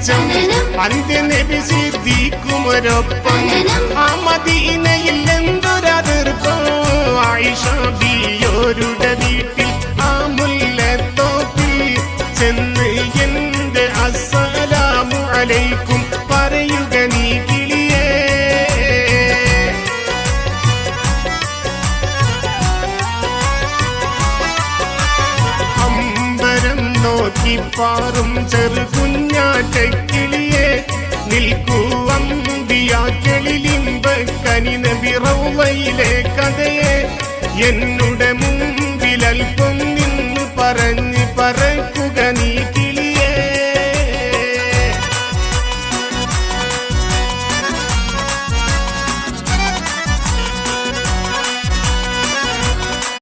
വെളിച്ചം അന്ത്യനബി സിദ്ദീഖുമൊരൊപ്പം ആ മദീനയിൽ എന്തൊരതിർപ്പം ആയിഷ ബിയോരുടെ വീട്ടിൽ ആ മുല്ലത്തോപ്പിൽ ചെന്ന് എന്റെ അസ്സലാമു അലൈക്കും പറയുക നീ കിളിയേ. അമ്പരം നോക്കിപ്പാറും ചെറുകുഞ്ഞാറ്റക്കിളിയെ നിൽക്കൂ അമ്പിയാക്കളിലിമ്പക്കനി നബി റൗളയിലെ കഥയെ എന്നുടെ മുമ്പിൽ അല്പം നിന്ന് പറഞ്ഞ് പറക്കുക നീ